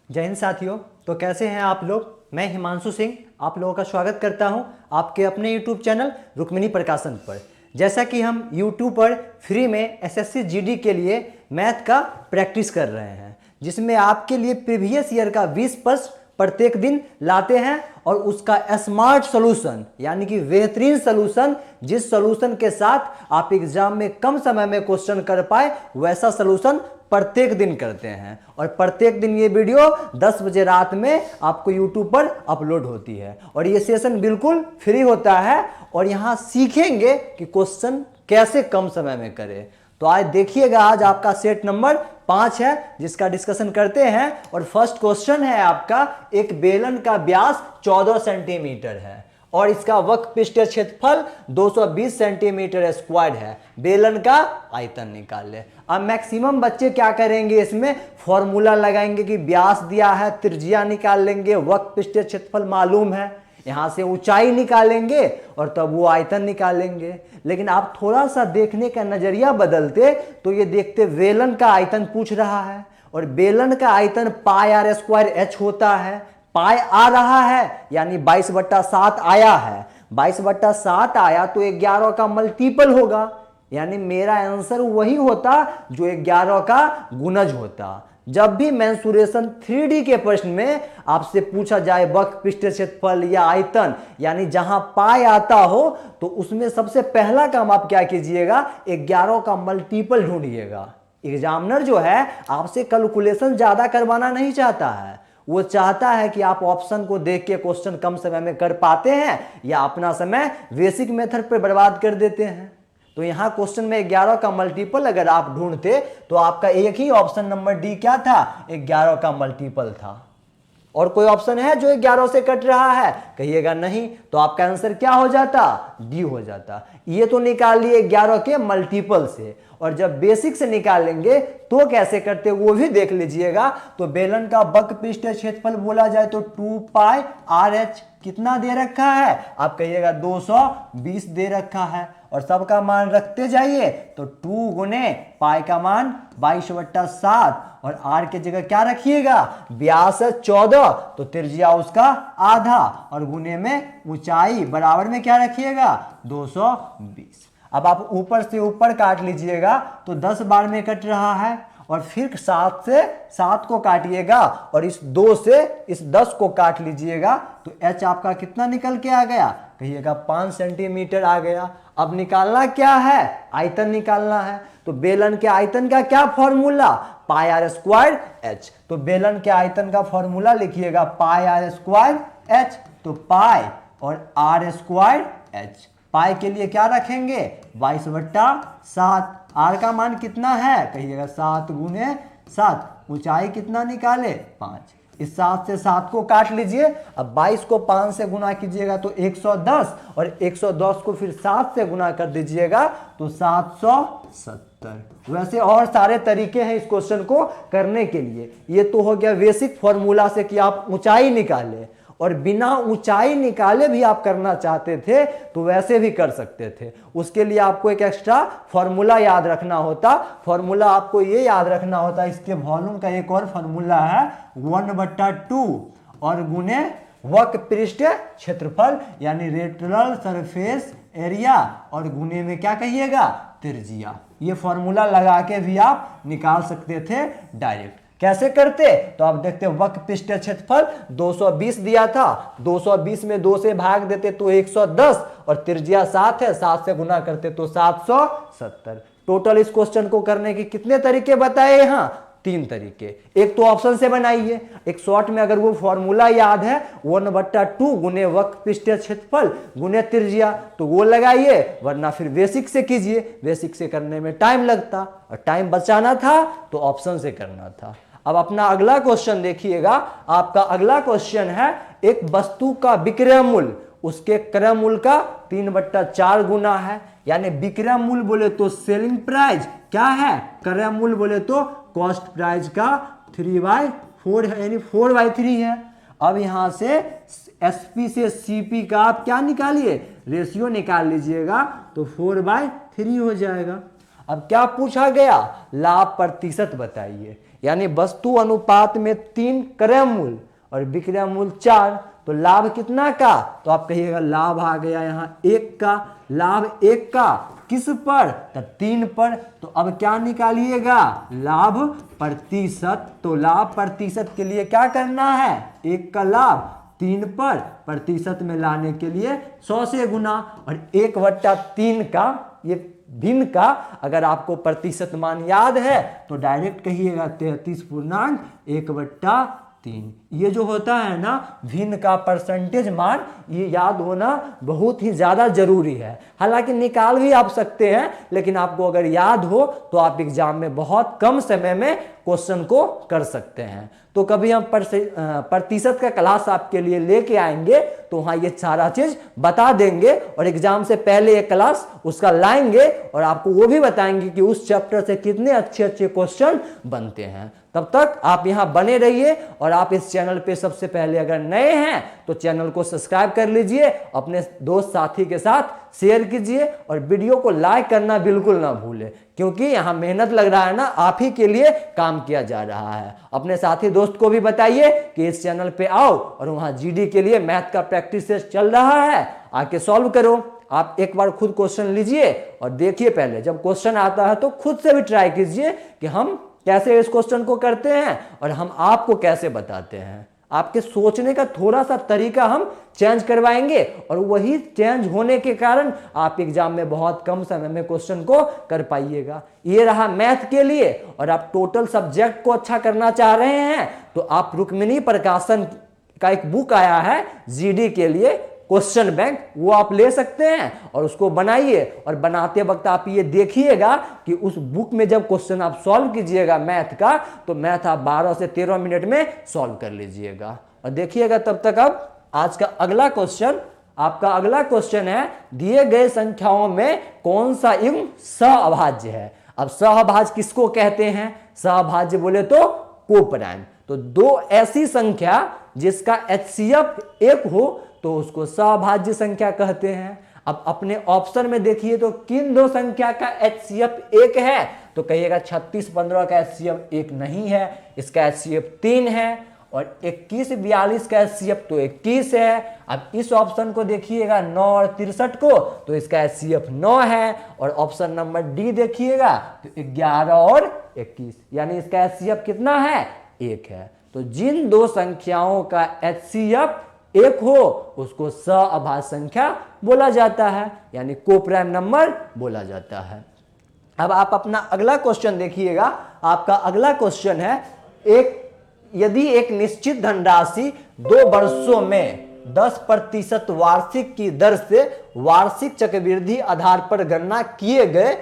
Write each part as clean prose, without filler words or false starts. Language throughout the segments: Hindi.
जय हिंद साथियों। तो कैसे हैं आप लोग। मैं हिमांशु सिंह आप लोगों का स्वागत करता हूं आपके अपने YouTube चैनल रुक्मिणी प्रकाशन पर। जैसा कि हम YouTube पर फ्री में एसएससी जीडी के लिए मैथ का प्रैक्टिस कर रहे हैं, जिसमें आपके लिए प्रीवियस ईयर का 20 प्रश्न प्रत्येक दिन लाते हैं और उसका स्मार्ट सॉल्यूशन यानी कि बेहतरीन सॉल्यूशन, जिस सॉल्यूशन के साथ आप एग्जाम में कम समय में क्वेश्चन कर पाए, वैसा सॉल्यूशन प्रत्येक दिन करते हैं। और प्रत्येक दिन ये वीडियो 10 बजे रात में आपको YouTube पर अपलोड होती है और ये सेशन बिल्कुल फ्री होता है और यहाँ सीखेंगे कि क्वेश्चन कैसे कम समय में करें। तो आज देखिएगा, आज आपका सेट नंबर 5 है जिसका डिस्कशन करते हैं। और फर्स्ट क्वेश्चन है आपका, एक बेलन का व्यास 14 सेंटीमीटर है और इसका वक्र पृष्ठीय क्षेत्रफल 220 सेंटीमीटर स्क्वायर है। बेलन का आयतन निकाल ले। अब मैक्सिमम बच्चे क्या करेंगे, इसमें फॉर्मूला लगाएंगे कि व्यास दिया है, त्रिज्या निकाल लेंगे, वक्र पृष्ठीय क्षेत्रफल मालूम है, यहां से ऊंचाई निकालेंगे और तब वो आयतन निकालेंगे। लेकिन आप थोड़ा सा देखने का नजरिया बदलते तो ये देखते बेलन का आयतन पूछ रहा है और बेलन का आयतन पाई आर स्क्वायर एच होता है। पाई आ रहा है यानी 22/7 आया है, 22/7 आया तो 11 का मल्टीपल होगा, यानी मेरा आंसर वही होता जो 11 का गुणज होता। जब भी मेंसुरेशन 3D के प्रश्न में आपसे पूछा जाए वक्र पृष्ठीय क्षेत्रफल या आयतन, यानी जहां पाई आता हो, तो उसमें सबसे पहला काम आप क्या कीजिएगा, 11 का मल्टीपल ढूंढिएगा। एग्जामिनर जो है आपसे कैलकुलेशन ज्यादा करवाना नहीं चाहता है, वो चाहता है कि आप ऑप्शन को देख के क्वेश्चन कम समय में कर पाते हैं या अपना समय बेसिक मेथड पर बर्बाद कर देते हैं। तो यहां क्वेश्चन में 11 का मल्टीपल अगर आप ढूंढते तो आपका एक ही ऑप्शन नंबर डी क्या था, 11 का मल्टीपल था। और कोई ऑप्शन है जो 11 से कट रहा है, कहिएगा नहीं, तो आपका आंसर क्या हो जाता, डी हो जाता। ये तो निकाल लिए 11 के मल्टीपल से, और जब बेसिक से निकालेंगे तो कैसे करते वो भी देख लीजिएगा। तो बेलन का वक्र पृष्ठीय क्षेत्रफल बोला जाए तो 2 पाई आर एच कितना दे रखा है, आप कहिएगा 220 दे रखा है और सबका मान रखते जाइए। तो 2 गुने पाई का मान 22/7 और आर के जगह क्या रखिएगा, व्यास 14 तो त्रिज्या उसका आधा और गुने में ऊंचाई बराबर में क्या रखिएगा 220। अब आप ऊपर से ऊपर काट लीजिएगा तो 10 बार में कट रहा है और फिर 7 से 7 को काटिएगा और इस 2 से इस 10 को काट लीजिएगा तो एच आपका कितना निकल के आ गया, कहिएगा 5 सेंटीमीटर आ गया। अब निकालना क्या है, आयतन निकालना है। तो बेलन के आयतन का क्या formula, pi r square h. तो बेलन के आयतन का फॉर्मूला लिखिएगा पाई आर स्क्वायर एच। तो पाई और आर स्क्वायर एच, पाई के लिए क्या रखेंगे 22/7। आर का मान कितना है, कहिएगा 7 गुने 7, ऊंचाई कितना निकाले 5। इस 7 से 7 को काट लीजिए। अब 22 को 5 से गुना कीजिएगा तो 110 और 110 को फिर 7 से गुना कर दीजिएगा तो 770। वैसे और सारे तरीके हैं इस क्वेश्चन को करने के लिए। ये तो हो गया बेसिक फॉर्मूला से कि आप ऊंचाई निकाले, और बिना ऊंचाई निकाले भी आप करना चाहते थे तो वैसे भी कर सकते थे। उसके लिए आपको एक एक्स्ट्रा फॉर्मूला याद रखना होता। फॉर्मूला आपको ये याद रखना होता, इसके वॉल्यूम का एक और फॉर्मूला है 1/2 और गुने वक्र पृष्ठीय क्षेत्रफल यानी लेटरल सरफेस एरिया और गुने में क्या कहिएगा त्रिज्या। ये फॉर्मूला लगा के भी आप निकाल सकते थे डायरेक्ट। कैसे करते, तो आप देखते वक्र पृष्ठीय क्षेत्रफल 220 दिया था, 220 में 2 से भाग देते तो 110 और त्रिज्या 7 है, 7 से गुना करते तो 770। टोटल इस क्वेश्चन को करने के कितने तरीके बताए यहाँ, 3 तरीके। एक तो ऑप्शन से बनाइए, एक शॉर्ट में अगर वो फॉर्मूला याद है 1/2 गुने वक्र पृष्ठीय क्षेत्रफल गुने त्रिज्या तो वो लगाइए, वरना फिर बेसिक से कीजिए। बेसिक से करने में टाइम लगता और टाइम बचाना था तो ऑप्शन से करना था। अब अपना अगला क्वेश्चन देखिएगा। आपका अगला क्वेश्चन है, एक वस्तु का विक्रय मूल्य उसके क्रय मूल्य का 3/4 गुना है, यानी विक्रय मूल्य बोले तो सेलिंग प्राइस क्या है, क्रय मूल्य बोले तो कॉस्ट प्राइस का 3/4 है, यानी 4/3 है। अब यहां से एसपी से सीपी का आप क्या निकालिए, रेशियो निकाल लीजिएगा तो 4/3 हो जाएगा। अब क्या पूछा गया, लाभ प्रतिशत बताइए। यानी वस्तु अनुपात में 3 क्रय मूल्य और विक्रय मूल्य 4, तो लाभ कितना का, तो आप कहिएगा लाभ आ गया यहाँ 1 का। लाभ 1 का किस पर, तो 3 पर। तो अब क्या निकालिएगा, लाभ प्रतिशत। तो लाभ प्रतिशत के लिए क्या करना है, 1 का लाभ 3 पर प्रतिशत में लाने के लिए 100 से गुना, और 1/3 का ये भिन्न का अगर आपको प्रतिशत मान याद है तो डायरेक्ट कहिएगा 33.1/3। ये जो होता है ना भिन्न का परसेंटेज मान, ये याद होना बहुत ही ज़्यादा जरूरी है। हालांकि निकाल भी आप सकते हैं, लेकिन आपको अगर याद हो तो आप एग्जाम में बहुत कम समय में क्वेश्चन को कर सकते हैं। तो कभी हम प्रतिशत का क्लास आपके लिए लेके आएंगे तो वहाँ ये सारा चीज़ बता देंगे, और एग्जाम से पहले एक क्लास उसका लाएंगे और आपको वो भी बताएंगे कि उस चैप्टर से कितने अच्छे अच्छे क्वेश्चन बनते हैं। तब तक आप यहाँ बने रहिए, और आप इस चैनल पे सबसे पहले अगर नए हैं तो चैनल को सब्सक्राइब कर लीजिए, अपने दोस्त साथी के साथ शेयर कीजिए, और वीडियो को लाइक करना बिल्कुल ना भूलें, क्योंकि यहाँ मेहनत लग रहा है ना, आप ही के लिए काम किया जा रहा है। अपने साथी दोस्त को भी बताइए कि इस चैनल पे आओ, और वहाँ जीडी के लिए मैथ का प्रैक्टिस चल रहा है, आके सॉल्व करो। आप एक बार खुद क्वेश्चन लीजिए और देखिए, पहले जब क्वेश्चन आता है तो खुद से भी ट्राई कीजिए कि हम कैसे इस क्वेश्चन को करते हैं और हम आपको कैसे बताते हैं। आपके सोचने का थोड़ा सा तरीका हम चेंज करवाएंगे, और वही चेंज होने के कारण आप एग्जाम में बहुत कम समय में क्वेश्चन को कर पाइएगा। ये रहा मैथ के लिए, और आप टोटल सब्जेक्ट को अच्छा करना चाह रहे हैं तो आप रुक्मिणी प्रकाशन का एक बुक आया है जीडी के लिए, क्वेश्चन बैंक, वो आप ले सकते हैं और उसको बनाइए। और बनाते वक्त आप ये देखिएगा कि उस बुक में जब क्वेश्चन आप सॉल्व कीजिएगा मैथ का, तो मैथ आप 12 से 13 मिनट में सॉल्व कर लीजिएगा। और देखिएगा तब तक। अब आज का अगला क्वेश्चन, आपका अगला क्वेश्चन है, दिए गए संख्याओं में कौन सा युग्म सहअभाज्य है। अब सहअभाज्य किसको कहते हैं, सहअभाज्य बोले तो कोप्राइम। तो दो ऐसी संख्या जिसका HCF 1 हो तो उसको सहअभाज्य संख्या कहते हैं। अब अपने ऑप्शन में देखिए तो किन दो संख्या का HCF 1 है, तो कहिएगा 36-15 का HCF 1 नहीं है, इसका HCF 3 है, और 21-42 का HCF तो 21 है। अब इस ऑप्शन को देखिएगा 9 और 63 को, तो इसका HCF 9 है, और ऑप्शन नंबर डी देखिएगा तो 11 और 21, यानी इसका HCF कितना है, 1 है। तो जिन दो संख्याओं का HCF 1 हो उसको सहअभाज्य संख्या बोला जाता है, यानी कोप्राइम नंबर बोला जाता है। अब आप अपना अगला क्वेश्चन देखिएगा। आपका अगला क्वेश्चन है, यदि एक निश्चित धनराशि 2 वर्षों में 10% वार्षिक की दर से वार्षिक चक्रवृद्धि आधार पर गणना किए गए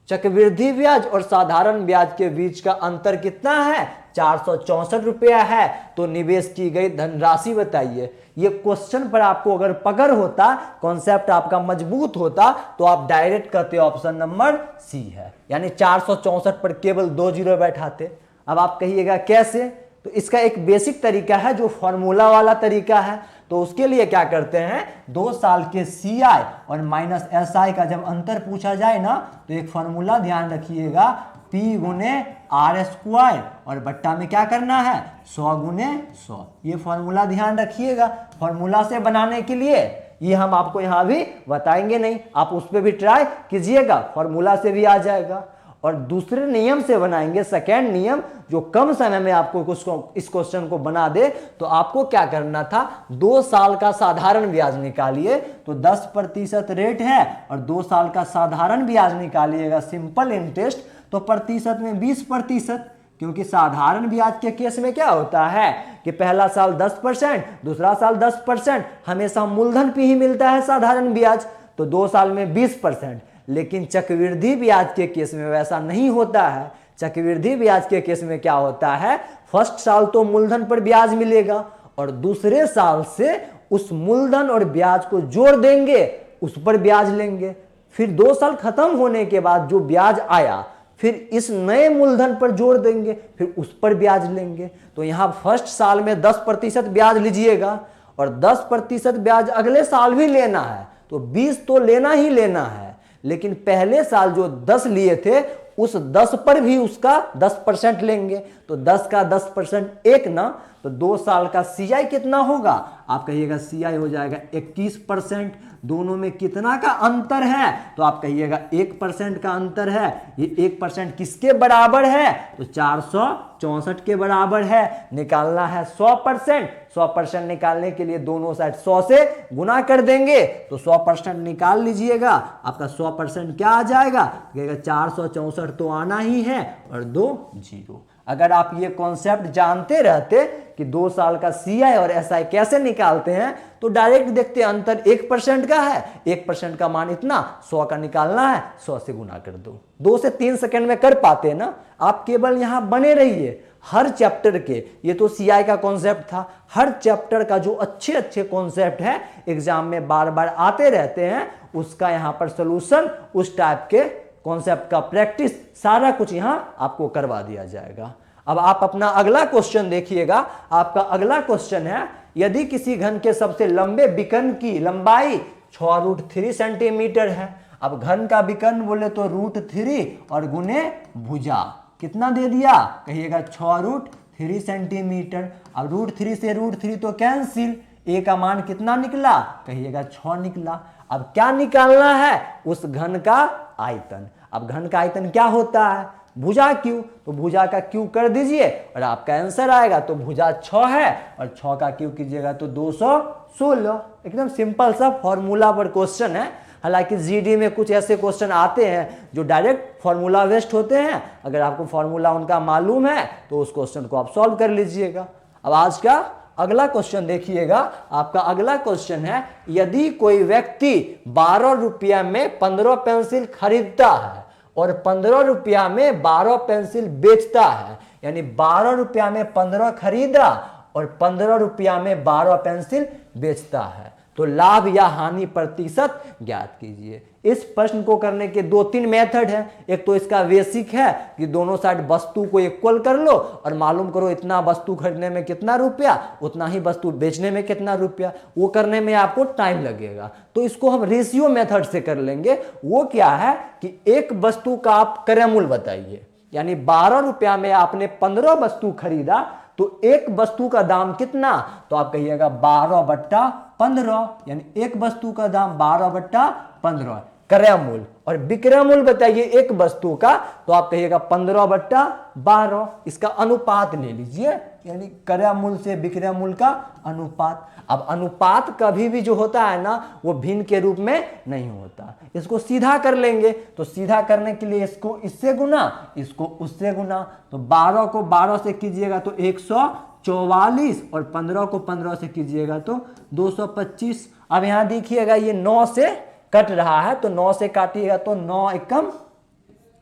चक्रवृद्धि ब्याज और साधारण ब्याज के बीच का अंतर कितना है, 464 रुपया है, तो निवेश की गई धनराशि बताइए। ये क्वेश्चन पर आपको अगर पकड़ होता, कॉन्सेप्ट आपका मजबूत होता, तो आप डायरेक्ट कहते ऑप्शन नंबर सी है, यानी 464 पर केवल 2 जीरो बैठाते। अब आप कहिएगा कैसे, तो इसका एक बेसिक तरीका है जो फॉर्मूला वाला तरीका है। तो उसके लिए क्या करते हैं, 2 साल के CI और माइनस SI का जब अंतर पूछा जाए ना, तो एक फॉर्मूला ध्यान रखिएगा, P गुने R² और बट्टा में क्या करना है, 100 गुने 100। ये फॉर्मूला ध्यान रखिएगा। फॉर्मूला से बनाने के लिए ये हम आपको यहाँ भी बताएंगे नहीं, आप उस पर भी ट्राई कीजिएगा, फॉर्मूला से भी आ जाएगा। और दूसरे नियम से बनाएंगे, सेकेंड नियम, जो कम समय में आपको इस क्वेश्चन को बना दे। तो आपको क्या करना था, 2 साल का साधारण ब्याज निकालिए, तो 10% रेट है, और 2 साल का साधारण ब्याज निकालिएगा सिंपल इंटरेस्ट, तो प्रतिशत में 20%, क्योंकि साधारण ब्याज के केस में क्या होता है कि पहला साल 10%, दूसरा साल 10%, हमेशा मूलधन पे ही मिलता है साधारण ब्याज, तो 2 साल में 20%। लेकिन चक्रवृद्धि ब्याज के केस में वैसा नहीं होता है। चक्रवृद्धि ब्याज के केस में क्या होता है, फर्स्ट साल तो मूलधन पर ब्याज मिलेगा, और दूसरे साल से उस मूलधन और ब्याज को जोड़ देंगे, उस पर ब्याज लेंगे। फिर 2 साल खत्म होने के बाद जो ब्याज आया, फिर इस नए मूलधन पर जोड़ देंगे, फिर उस पर ब्याज लेंगे। तो यहाँ फर्स्ट साल में 10% ब्याज लीजिएगा, और 10% ब्याज अगले साल भी लेना है, तो 20 तो लेना ही लेना है। लेकिन पहले साल जो 10 लिए थे उस 10 पर भी उसका 10% लेंगे, तो 10 का 10% एक ना, तो 2 साल का CI कितना होगा? आप कहिएगा CI हो जाएगा 21%। दोनों में कितना का अंतर है? तो आप कहिएगा 1% का अंतर है। ये 1% किसके बराबर है? तो 464 के बराबर है। निकालना है 100%। 100% निकालने के लिए दोनों साइड 100 से गुना कर देंगे, तो 100% निकाल लीजिएगा। आपका 100% क्या आ जाएगा? कहिएगा 464 तो आना ही है और 2 0। अगर आप ये कॉन्सेप्ट जानते रहते कि 2 साल का CI और SI कैसे निकालते हैं, तो डायरेक्ट देखते अंतर 1% का है, 1% का मान इतना, 100 का निकालना है, 100 से गुना कर दो। 2 से 3 सेकंड में कर पाते हैं ना। आप केवल यहां बने रहिए। हर चैप्टर के, ये तो CI का कॉन्सेप्ट था, हर चैप्टर का जो अच्छे अच्छे कॉन्सेप्ट है एग्जाम में बार बार आते रहते हैं, उसका यहां पर सोल्यूशन, उस टाइप के कॉन्सेप्ट का प्रैक्टिस, सारा कुछ यहां आपको करवा दिया जाएगा। अब आप अपना अगला क्वेश्चन देखिएगा। आपका अगला क्वेश्चन है, यदि किसी घन के सबसे लंबे विकर्ण की लंबाई 6√3 सेंटीमीटर है। अब घन का विकर्ण बोले तो √3 और गुने भुजा कितना दे दिया? कहिएगा 6√3 सेंटीमीटर। अब √3 से √3 तो कैंसिल, ए का मान कितना निकला? कहिएगा 6 निकला। अब क्या निकालना है? उस घन का आयतन। अब घन का आयतन क्या होता है? भुजा क्यू, तो भुजा का क्यू कर दीजिए और आपका आंसर आएगा। तो भुजा 6 है और 6 का क्यू कीजिएगा तो 216। एकदम सिंपल सा फॉर्मूला पर क्वेश्चन है। हालांकि GD में कुछ ऐसे क्वेश्चन आते हैं जो डायरेक्ट फॉर्मूला वेस्ट होते हैं। अगर आपको फॉर्मूला उनका मालूम है तो उस क्वेश्चन को आप सॉल्व कर लीजिएगा। अब आज का अगला क्वेश्चन देखिएगा। आपका अगला क्वेश्चन है, यदि कोई व्यक्ति 12 रुपया में 15 पेंसिल खरीदता है और 15 रुपया में 12 पेंसिल बेचता है, यानी 12 रुपया में 15 खरीदा और 15 रुपया में 12 पेंसिल बेचता है, तो लाभ या हानि प्रतिशत ज्ञात कीजिए। इस प्रश्न को करने के 2-3 मेथड हैं। एक तो इसका बेसिक है कि दोनों साइड वस्तु को इक्वल कर लो और मालूम करो इतना वस्तु खरीदने में कितना रुपया, उतना ही वस्तु बेचने में कितना रुपया। वो करने में आपको टाइम लगेगा, तो इसको हम रेशियो मेथड से कर लेंगे। वो क्या है कि एक वस्तु का आप क्रय मूल्य बताइए, यानी 12 रुपया में आपने 15 वस्तु खरीदा, तो एक वस्तु का दाम कितना? तो आप कहिएगा 12/15, यानी एक वस्तु का दाम 12/15 क्रय मूल्य। और विक्रय मूल्य बताइए एक वस्तु का, तो आप कहिएगा 15/12। इसका अनुपात ले लीजिए, यानी क्रय मूल्य से विक्रय मूल्य का अनुपात। अब अनुपात कभी भी जो होता है ना, वो भिन्न के रूप में नहीं होता। इसको सीधा कर लेंगे, तो सीधा करने के लिए इसको इससे गुना, इसको उससे गुना। तो 12 को 12 से कीजिएगा तो 144 और 15 को 15 से कीजिएगा तो 225। अब यहां देखिएगा ये 9 से कट रहा है, तो 9 से काटिएगा तो 9 एकम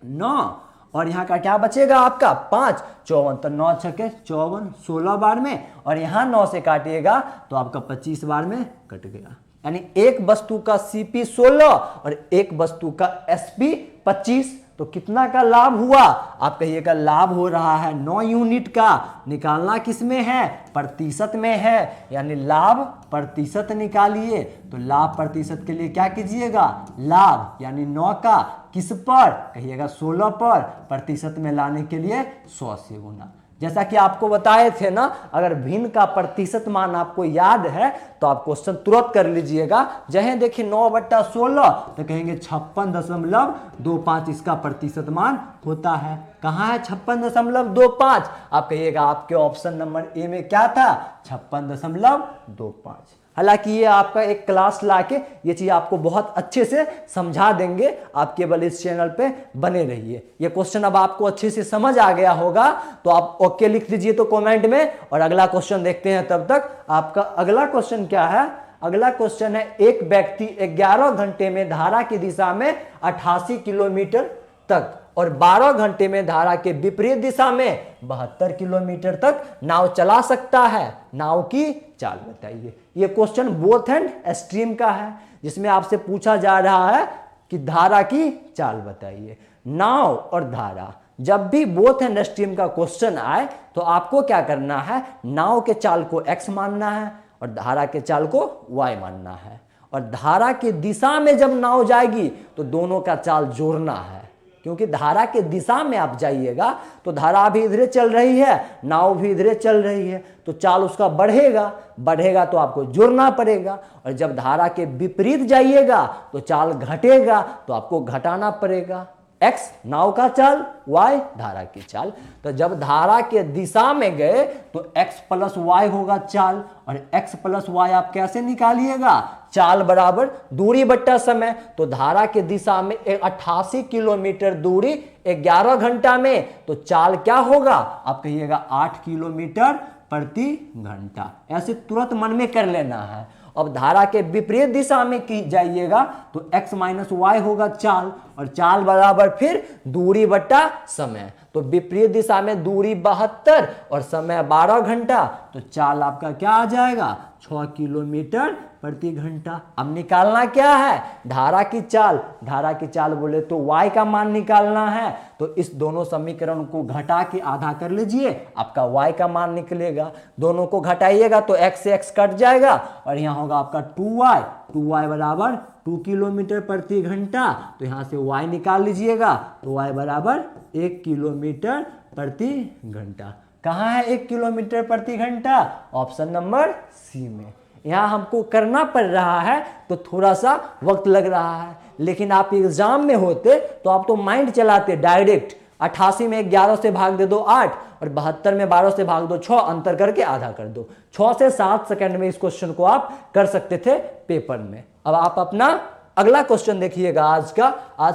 9 और यहाँ का क्या बचेगा आपका 5, 54। तो 9 छके 54, 16 बार में, और यहाँ 9 से काटिएगा तो आपका 25 बार में कट गया। यानी एक वस्तु का CP 16 और एक वस्तु का SP 25। तो कितना का लाभ हुआ? आप कहिएगा लाभ हो रहा है 9 यूनिट का। निकालना किस में है? प्रतिशत में है, यानी लाभ प्रतिशत निकालिए। तो लाभ प्रतिशत के लिए क्या कीजिएगा? लाभ यानी 9 का किस पर? कहिएगा 16 पर। प्रतिशत में लाने के लिए 100 से गुना। जैसा कि आपको बताए थे ना, अगर भिन्न का प्रतिशत मान आपको याद है तो आप क्वेश्चन तुरंत कर लीजिएगा। जहाँ देखिए 9/16 तो कहेंगे 56.25 इसका प्रतिशत मान होता है। कहाँ है 56.25? आप कहिएगा आपके ऑप्शन नंबर ए में क्या था? 56.25। हालांकि ये आपका एक क्लास लाके ये चीज़ आपको बहुत अच्छे से समझा देंगे। आप केवल इस चैनल पे बने रहिए। ये क्वेश्चन अब आपको अच्छे से समझ आ गया होगा, तो आप ओके लिख दीजिए तो कमेंट में, और अगला क्वेश्चन देखते हैं। तब तक आपका अगला क्वेश्चन क्या है? अगला क्वेश्चन है, एक व्यक्ति 11 घंटे में धारा की दिशा में 88 किलोमीटर तक और 12 घंटे में धारा के विपरीत दिशा में 72 किलोमीटर तक नाव चला सकता है। नाव की चाल बताइए। ये क्वेश्चन बोथ एंड स्ट्रीम का है, जिसमें आपसे पूछा जा रहा है कि धारा की चाल बताइए। नाव और धारा, जब भी बोथ एंड स्ट्रीम का क्वेश्चन आए तो आपको क्या करना है? नाव के चाल को x मानना है और धारा के चाल को y मानना है। और धारा की दिशा में जब नाव जाएगी तो दोनों का चाल जोड़ना है, क्योंकि धारा के दिशा में आप जाइएगा तो धारा भी इधरे चल रही है, नाव भी इधरे चल रही है, तो चाल उसका बढ़ेगा तो आपको जुड़ना पड़ेगा। और जब धारा के विपरीत जाइएगा तो चाल घटेगा, तो आपको घटाना पड़ेगा। x नाव का चाल, y धारा की चाल। तो जब धारा के दिशा में गए तो x प्लस वाई होगा चाल, और x प्लस वाई आप कैसे निकालिएगा? चाल बराबर दूरी बट्टा समय। तो धारा के दिशा में 88 किलोमीटर दूरी 11 घंटा में, तो चाल क्या होगा? आप कहिएगा 8 किलोमीटर प्रति घंटा। ऐसे तुरंत मन में कर लेना है। अब धारा के विपरीत दिशा में की जाइएगा तो x माइनस वाई होगा चाल, और चाल बराबर फिर दूरी बट्टा समय। तो विपरीत दिशा में दूरी 72 और समय 12 घंटा, तो चाल आपका क्या आ जाएगा? 6 किलोमीटर प्रति घंटा। अब निकालना क्या है? धारा की चाल। धारा की चाल बोले तो y का मान निकालना है, तो इस दोनों समीकरण को घटा के आधा कर लीजिए, आपका y का मान निकलेगा। दोनों को घटाइएगा तो x से x कट जाएगा, और यहाँ होगा आपका 2y बराबर 2 किलोमीटर प्रति घंटा। तो यहाँ से y निकाल लीजिएगा, तो y बराबर 1 किलोमीटर प्रति घंटा। कहाँ है 1 किलोमीटर प्रति घंटा? ऑप्शन नंबर सी में। यहाँ हमको करना पड़ रहा है तो थोड़ा सा वक्त लग रहा है, लेकिन आप एग्जाम में होते तो आप तो माइंड चलाते डायरेक्ट। 88 में 11 से भाग दे दो 8, और 72 में 12 से भाग दो 6, अंतर करके आधा कर दो। 6 से 7 सेकंड में इस क्वेश्चन को आप कर सकते थे पेपर में। अब आप अपना अगला क्वेश्चन देखिएगा। आज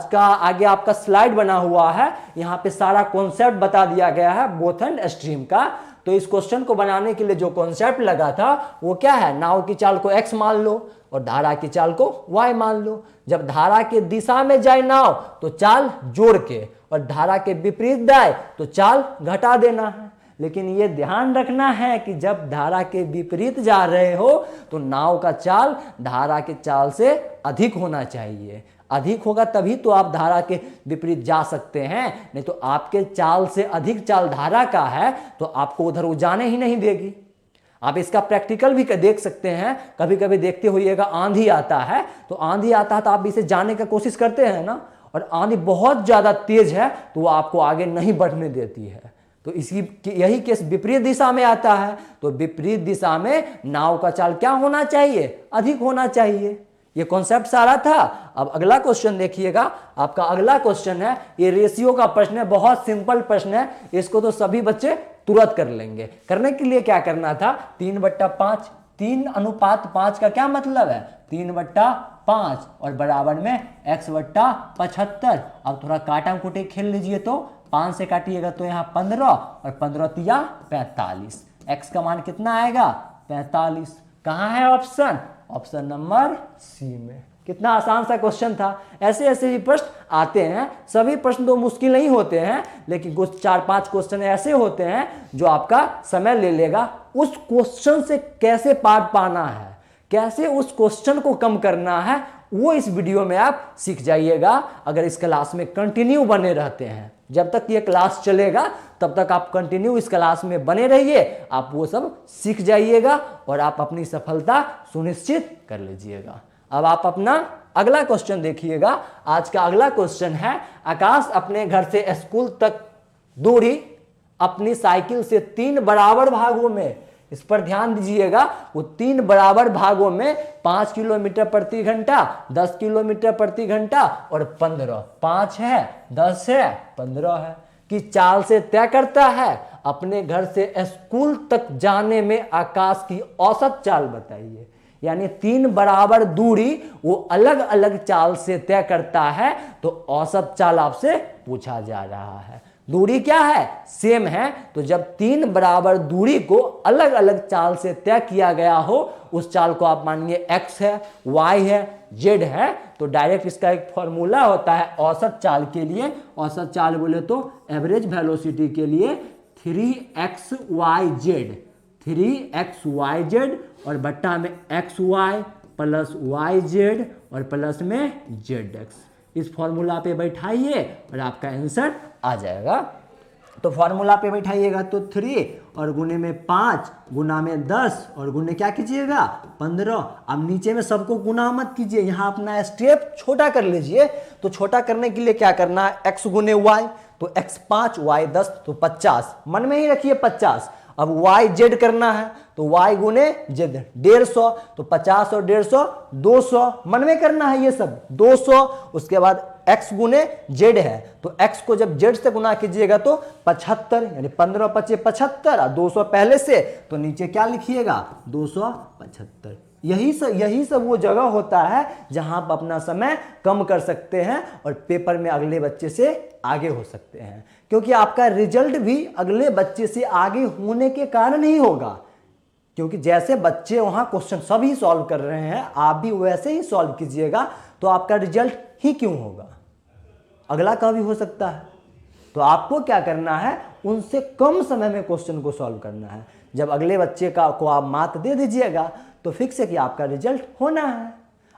का आगे आपका स्लाइड बना हुआ है, यहाँ पे सारा कॉन्सेप्ट बता दिया गया है बोथ एंड स्ट्रीम का। तो इस क्वेश्चन को बनाने के लिए जो कॉन्सेप्ट लगा था वो क्या है? नाव की चाल को x मान लो और धारा की चाल को y मान लो। जब धारा के दिशा में जाए नाव तो चाल जोड़ के, और धारा के विपरीत जाए तो चाल घटा देना है। लेकिन ये ध्यान रखना है कि जब धारा के विपरीत जा रहे हो तो नाव का चाल धारा के चाल से अधिक होना चाहिए। अधिक होगा तभी तो आप धारा के विपरीत जा सकते हैं, नहीं तो आपके चाल से अधिक चाल धारा का है तो आपको उधर वो जाने ही नहीं देगी। आप इसका प्रैक्टिकल भी देख सकते हैं। कभी कभी देखते होइएगा आंधी आता है, तो आंधी आता है तो आप इसे जाने का कोशिश करते हैं ना, और आंधी बहुत ज़्यादा तेज है तो वो आपको आगे नहीं बढ़ने देती है। तो यही केस विपरीत दिशा में आता है, तो विपरीत दिशा में नाव का चाल क्या होना चाहिए? अधिक होना चाहिए। ये कॉन्सेप्ट सारा था। अब अगला क्वेश्चन देखिएगा। आपका अगला क्वेश्चन है, ये रेशियो का प्रश्न है, बहुत सिंपल प्रश्न है, इसको तो सभी बच्चे तुरंत कर लेंगे। करने के लिए क्या करना था? 3/5, 3:5 का क्या मतलब है? 3/5 और बराबर में x/75। अब थोड़ा काटा कुटे खेल लीजिए, तो 5 से काटिएगा तो यहाँ 15 और 15 तिया 45। x का मान कितना आएगा? 45। कहाँ है ऑप्शन? ऑप्शन नंबर सी में। कितना आसान सा क्वेश्चन था। ऐसे ऐसे ही प्रश्न आते हैं। सभी प्रश्न तो मुश्किल नहीं होते हैं, लेकिन कुछ 4-5 क्वेश्चन ऐसे होते हैं जो आपका समय ले लेगा। उस क्वेश्चन से कैसे पार पाना है, कैसे उस क्वेश्चन को कम करना है, वो इस वीडियो में आप सीख जाइएगा अगर इस क्लास में कंटिन्यू बने रहते हैं। जब तक ये क्लास चलेगा तब तक आप कंटिन्यू इस क्लास में बने रहिए, आप वो सब सीख जाइएगा और आप अपनी सफलता सुनिश्चित कर लीजिएगा। अब आप अपना अगला क्वेश्चन देखिएगा। आज का अगला क्वेश्चन है, आकाश अपने घर से स्कूल तक दूरी अपनी साइकिल से 3 बराबर भागों में, इस पर ध्यान दीजिएगा, वो 3 बराबर भागों में 5 किलोमीटर प्रति घंटा, 10 किलोमीटर प्रति घंटा और 15, 5 है, 10 है, 15 है, कि चाल से तय करता है। अपने घर से स्कूल तक जाने में आकाश की औसत चाल बताइए। यानी 3 बराबर दूरी वो अलग अलग चाल से तय करता है, तो औसत चाल आपसे पूछा जा रहा है। दूरी क्या है? सेम है। तो जब 3 बराबर दूरी को अलग अलग चाल से तय किया गया हो, उस चाल को आप मानिए x है, y है, z है, तो डायरेक्ट इसका एक फॉर्मूला होता है औसत चाल के लिए। औसत चाल बोले तो एवरेज वेलोसिटी के लिए 3xyz, 3xyz और बट्टा में xy प्लस yz और प्लस में zx। इस फॉर्मूला पे बैठाइए और आपका आंसर आ जाएगा। तो फॉर्मूला पे बैठाइएगा तो 3 और गुने में 5 गुना में 10 और गुने क्या कीजिएगा 15। अब नीचे में सबको गुना मत कीजिए, यहाँ अपना स्टेप छोटा कर लीजिए। तो छोटा करने के लिए क्या करना है, x गुने y, तो x 5 y 10 तो 50, मन में ही रखिए 50। अब y z करना है तो y गुने z 150, तो 50 और 150 200, मन में करना है ये सब 200। उसके बाद x गुने z है तो x को जब z से गुना कीजिएगा तो 75, यानी 15 25 75 और 200 पहले से, तो नीचे क्या लिखिएगा 275। यही सब वो जगह होता है जहां आप अपना समय कम कर सकते हैं और पेपर में अगले बच्चे से आगे हो सकते हैं, क्योंकि आपका रिजल्ट भी अगले बच्चे से आगे होने के कारण ही होगा। क्योंकि जैसे बच्चे वहां क्वेश्चन सभी सॉल्व कर रहे हैं, आप भी वैसे ही सॉल्व कीजिएगा तो आपका रिजल्ट ही क्यों होगा, अगला का भी हो सकता है। तो आपको क्या करना है, उनसे कम समय में क्वेश्चन को सॉल्व करना है। जब अगले बच्चे को आप मात दे दीजिएगा तो फिक्स है कि आपका रिजल्ट होना है।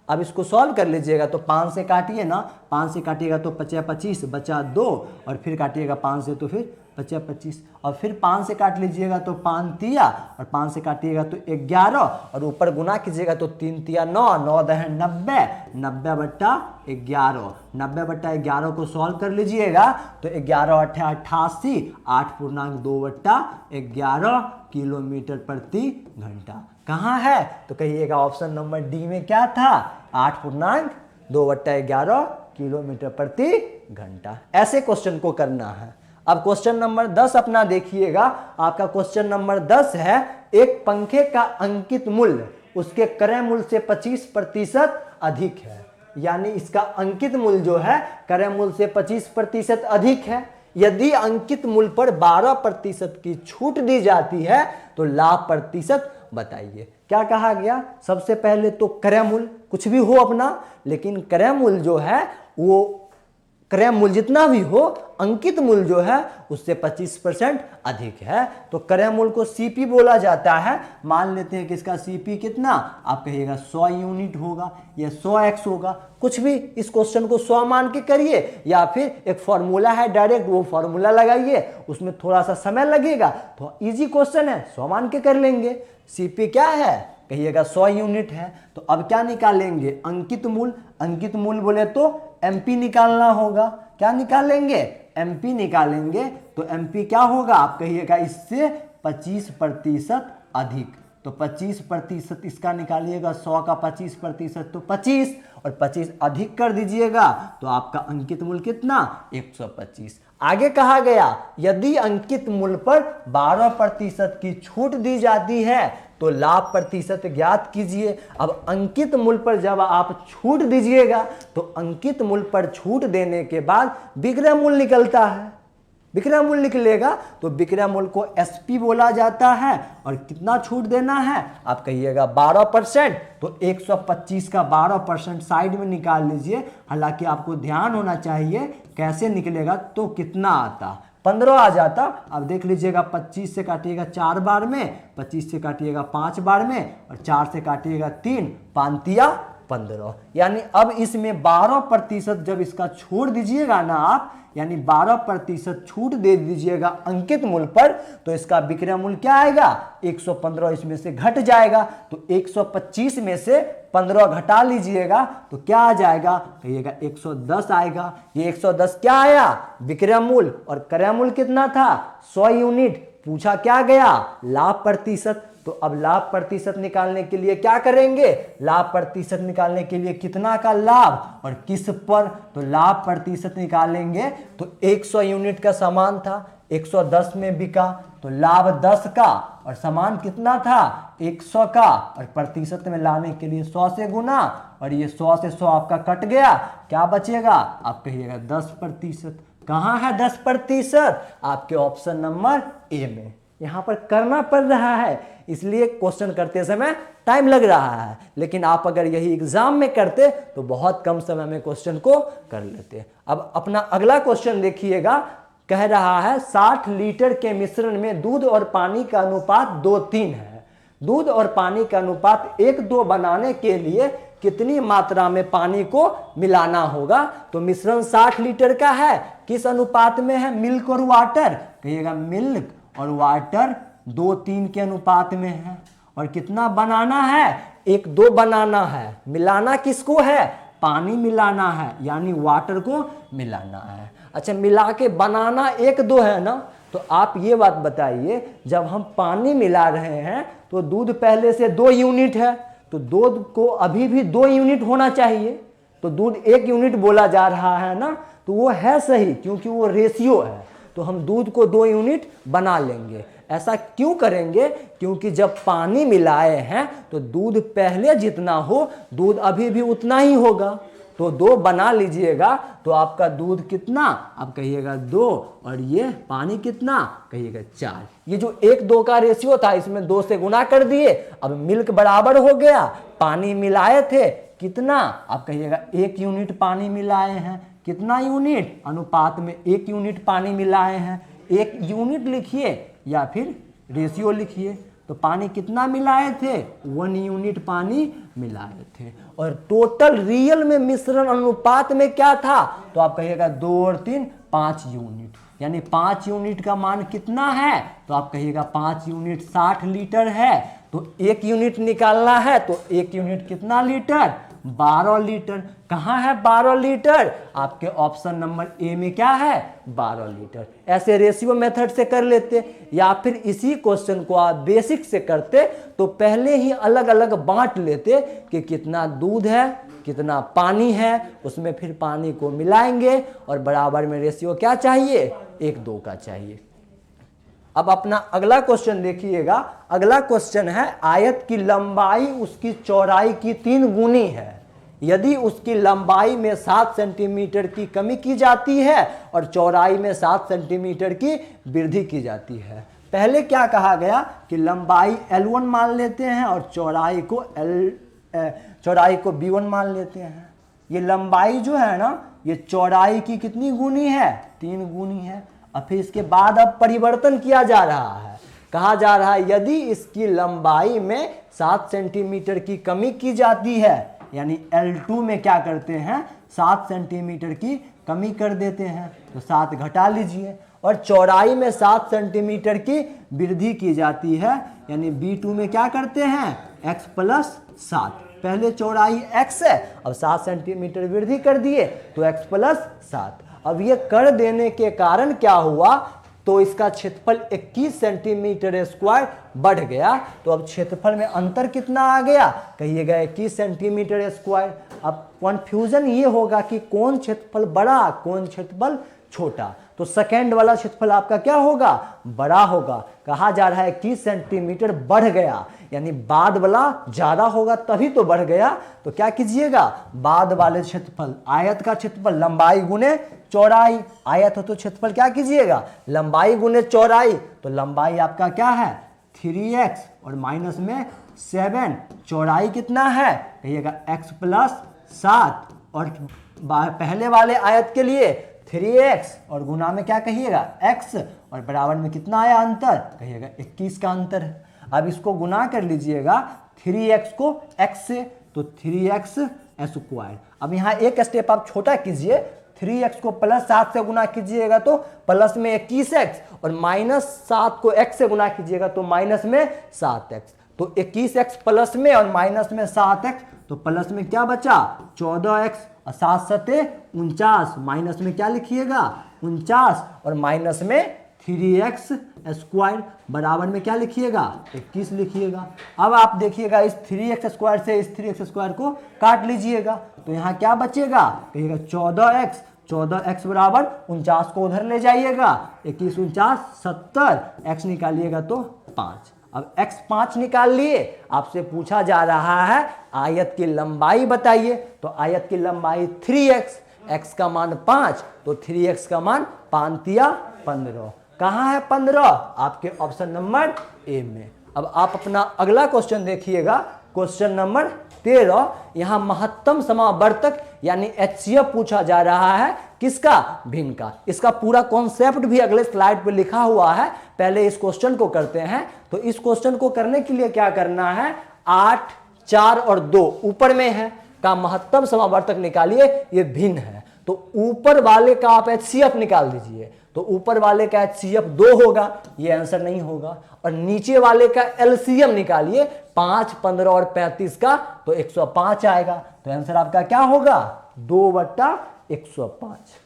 अब इसको सॉल्व कर लीजिएगा तो 5 से काटिए ना, 5 से काटिएगा तो 5 25 बचा 2 और फिर काटिएगा 5 से तो फिर 5 25 और फिर 5 से काट लीजिएगा तो 5 तिया और 5 से काटिएगा तो 11 और ऊपर गुना कीजिएगा तो 3 तिया 9, 9 दहन 90, 90 बट्टा 11, 90 बट्टा 11 को सॉल्व कर लीजिएगा तो 11 8 88, 8.2 बट्टा 11 किलोमीटर प्रति घंटा। कहाँ है तो कहिएगा ऑप्शन नंबर डी में क्या था, 8.2 बट्टा 11 किलोमीटर प्रति घंटा। ऐसे क्वेश्चन को करना है। अब क्वेश्चन नंबर 10 अपना देखिएगा। आपका क्वेश्चन नंबर 10 है, एक पंखे का अंकित मूल्य उसके क्रय मूल्य से 25% अधिक है। यानी इसका अंकित मूल्य जो है क्रय मूल्य से 25% अधिक है। यदि अंकित मूल्य पर 12% की छूट दी जाती है तो लाभ प्रतिशत बताइए। क्या कहा गया, सबसे पहले तो क्रय मूल्य कुछ भी हो अपना, लेकिन क्रय मूल्य जो है वो क्रय मूल्य जितना भी हो, अंकित मूल्य जो है उससे 25% अधिक है। तो क्रय मूल्य को सीपी बोला जाता है। मान लेते हैं कि इसका सीपी कितना, आप कहिएगा 100 यूनिट होगा या 100x होगा, कुछ भी इस क्वेश्चन को 100 मान के करिए या फिर एक फॉर्मूला है डायरेक्ट वो फॉर्मूला लगाइए, उसमें थोड़ा सा समय लगेगा, तो इजी क्वेश्चन है 100 मान के कर लेंगे। सीपी क्या है, कहिएगा 100 यूनिट है। तो अब क्या निकालेंगे, अंकित मूल्य। अंकित मूल्य बोले तो एमपी निकालना होगा। क्या निकालेंगे, एमपी निकालेंगे। तो एमपी क्या होगा, आप कहिएगा इससे 25% अधिक। तो 25% इसका निकालिएगा, 100 का 25% तो 25 और 25 अधिक कर दीजिएगा तो आपका अंकित मूल्य कितना, 125। आगे कहा गया यदि अंकित मूल्य पर 12% की छूट दी जाती है तो लाभ प्रतिशत ज्ञात कीजिए। अब अंकित मूल्य पर जब आप छूट दीजिएगा तो अंकित मूल्य पर छूट देने के बाद विक्रय मूल्य निकलता है। विक्रय मूल्य निकलेगा तो विक्रय मूल्य को एसपी बोला जाता है। और कितना छूट देना है, आप कहिएगा 12%। तो 125 का 12% साइड में निकाल लीजिए। हालांकि आपको ध्यान होना चाहिए कैसे निकलेगा, तो कितना आता, 15 आ जाता। अब देख लीजिएगा 25 से काटिएगा 4 बार में, 25 से काटिएगा 5 बार में और 4 से काटिएगा 3, 5 तिया 15। यानी अब इसमें 12% जब इसका छोड़ दीजिएगा ना आप, यानी 12% छूट दे दीजिएगा अंकित मूल्य पर, तो इसका विक्रय मूल्य क्या आएगा, 115 इसमें से घट जाएगा। तो 125 में से 15 घटा लीजिएगा तो क्या आ जाएगा, कहिएगा 110 आएगा। ये 110 क्या आया, विक्रय मूल्य। और क्रय मूल्य कितना था, 100 यूनिट। पूछा क्या गया, लाभ प्रतिशत। तो अब लाभ प्रतिशत निकालने के लिए क्या करेंगे, लाभ प्रतिशत निकालने के लिए कितना का लाभ और किस पर, तो लाभ प्रतिशत निकालेंगे तो 100 यूनिट का सामान था, 110 में बिका तो लाभ 10 का और सामान कितना था 100 का, और प्रतिशत में लाने के लिए 100 से गुना, और ये 100 से 100 आपका कट गया, क्या बचेगा, आप कहिएगा 10%। कहाँ है 10%, आपके ऑप्शन नंबर ए में। यहाँ पर करना पड़ रहा है, इसलिए क्वेश्चन करते समय टाइम लग रहा है, लेकिन आप अगर यही एग्जाम में करते तो बहुत कम समय में क्वेश्चन को कर लेते। अब अपना अगला क्वेश्चन देखिएगा, कह रहा है 60 लीटर के मिश्रण में दूध और पानी का अनुपात 2:3 है। दूध और पानी का अनुपात 1:2 बनाने के लिए कितनी मात्रा में पानी को मिलाना होगा। तो मिश्रण 60 लीटर का है, किस अनुपात में है, मिल्क और वाटर, कहिएगा मिल्क और वाटर 2:3 के अनुपात में है। और कितना बनाना है, 1:2 बनाना है। मिलाना किसको है, पानी मिलाना है, यानी वाटर को मिलाना है। अच्छा, मिला के बनाना 1:2 है ना। तो आप ये बात बताइए, जब हम पानी मिला रहे हैं तो दूध पहले से 2 यूनिट है, तो दूध को अभी भी 2 यूनिट होना चाहिए। तो दूध 1 यूनिट बोला जा रहा है ना, तो वो है सही, क्योंकि वो रेशियो है। तो हम दूध को 2 यूनिट बना लेंगे। ऐसा क्यों करेंगे, क्योंकि जब पानी मिलाए हैं तो दूध पहले जितना हो दूध अभी भी उतना ही होगा। तो 2 बना लीजिएगा, तो आपका दूध कितना, आप कहिएगा 2, और ये पानी कितना, कहिएगा 4। ये जो 1:2 का रेशियो था, इसमें 2 से गुना कर दिए, अब मिल्क बराबर हो गया। पानी मिलाए थे कितना, आप कहिएगा 1 यूनिट पानी मिलाए हैं। कितना यूनिट, अनुपात में 1 यूनिट पानी मिलाए हैं। 1 यूनिट लिखिए या फिर रेशियो लिखिए। तो पानी कितना मिलाए थे, 1 यूनिट पानी मिलाए थे। और टोटल रियल में मिश्रण अनुपात में क्या था, तो आप कहिएगा 2 और 3 5 यूनिट, यानी 5 यूनिट का मान कितना है, तो आप कहिएगा 5 यूनिट 60 लीटर है। तो 1 यूनिट निकालना है, तो 1 यूनिट कितना लीटर, 12 लीटर। कहाँ है 12 लीटर, आपके ऑप्शन नंबर ए में क्या है, 12 लीटर। ऐसे रेशियो मेथड से कर लेते, या फिर इसी क्वेश्चन को आप बेसिक से करते तो पहले ही अलग अलग बांट लेते कि कितना दूध है, कितना पानी है, उसमें फिर पानी को मिलाएंगे और बराबर में रेशियो क्या चाहिए, 1:2 का चाहिए। अब अपना अगला क्वेश्चन देखिएगा। अगला क्वेश्चन है, आयत की लंबाई उसकी चौड़ाई की 3 गुनी है, यदि उसकी लंबाई में 7 सेंटीमीटर की कमी की जाती है और चौड़ाई में 7 सेंटीमीटर की वृद्धि की जाती है। पहले क्या कहा गया कि लंबाई L1 मान लेते हैं और चौड़ाई को B1 मान लेते हैं। ये लंबाई जो है ना, ये चौड़ाई की कितनी गुनी है, 3 गुनी है। और फिर इसके बाद अब परिवर्तन किया जा रहा है, कहा जा रहा है यदि इसकी लंबाई में 7 सेंटीमीटर की कमी की जाती है, यानी L2 में क्या करते हैं, 7 सेंटीमीटर की कमी कर देते हैं, तो 7 घटा लीजिए। और चौड़ाई में 7 सेंटीमीटर की वृद्धि की जाती है, यानी B2 में क्या करते हैं, x + 7। पहले चौड़ाई x है, अब 7 सेंटीमीटर वृद्धि कर दिए तो x + 7। अब ये कर देने के कारण क्या हुआ, तो इसका क्षेत्रफल 21 सेंटीमीटर स्क्वायर बढ़ गया। तो अब क्षेत्रफल में अंतर कितना आ गया, कहिएगा 21 सेंटीमीटर स्क्वायर। अब कंफ्यूजन ये होगा कि कौन क्षेत्रफल बड़ा, कौन क्षेत्रफल छोटा। तो सेकेंड वाला क्षेत्रफल आपका क्या होगा, बड़ा होगा। कहा जा रहा है 21 सेंटीमीटर बढ़ गया, यानी बाद वाला ज्यादा होगा तभी तो बढ़ गया। तो क्या कीजिएगा, बाद वाले क्षेत्रफल, आयत का क्षेत्रफल लंबाई गुने चौड़ाई, आयत हो तो क्षेत्रफल क्या कीजिएगा, लंबाई गुने चौड़ाई। तो लंबाई आपका क्या है 3x और माइनस में 7, चौड़ाई कितना है, कहिएगा x + 7। और पहले वाले आयत के लिए 3x और गुना में क्या कहिएगा x, और बराबर में कितना आया अंतर, कहिएगा 21 का अंतर है। अब इसको गुना कर लीजिएगा 3x को x से, तो 3x स्क्वायर। अब यहाँ एक स्टेप आप छोटा कीजिए, 3x को +7 से गुना कीजिएगा तो प्लस में 21x, और -7 को x से गुना कीजिएगा तो माइनस में 7x। तो 21x प्लस में और माइनस में 7x, तो प्लस में क्या बचा 14x और 7 सते 49, माइनस में क्या लिखिएगा 49, और माइनस में 3x स्क्वायर, बराबर में क्या लिखिएगा 21 लिखिएगा। अब आप देखिएगा इस 3x स्क्वायर से इस 3x स्क्वायर को काट लीजिएगा, तो यहाँ क्या बचेगा, कहिएगा 14x, 14x बराबर 49 को उधर ले जाइएगा, 21 49 70, x निकालिएगा तो 5। अब x 5 निकाल लिए, आपसे पूछा जा रहा है आयत की लंबाई बताइए। तो आयत की लंबाई 3x, x का मान 5, तो 3x का मान 5 × 15। कहाँ है 15, आपके ऑप्शन नंबर ए में। अब आप अपना अगला क्वेश्चन देखिएगा, क्वेश्चन नंबर 13। यहाँ महत्तम समावर्तक यानी HCF पूछा जा रहा है, किसका, भिन्न का। इसका पूरा कॉन्सेप्ट भी अगले स्लाइड पे लिखा हुआ है, पहले इस क्वेश्चन को करते हैं। तो इस क्वेश्चन को करने के लिए क्या करना है, 8, 4 और 2 ऊपर में है, का महत्तम समावर्तक निकालिए, ये भिन्न है। तो ऊपर वाले का आप HCF निकाल दीजिए, तो ऊपर वाले का HCF 2 होगा, ये आंसर नहीं होगा। और नीचे वाले का LCM निकालिए 5, 15 और 35 का, तो 105 आएगा। तो आंसर आपका क्या होगा? 2/105।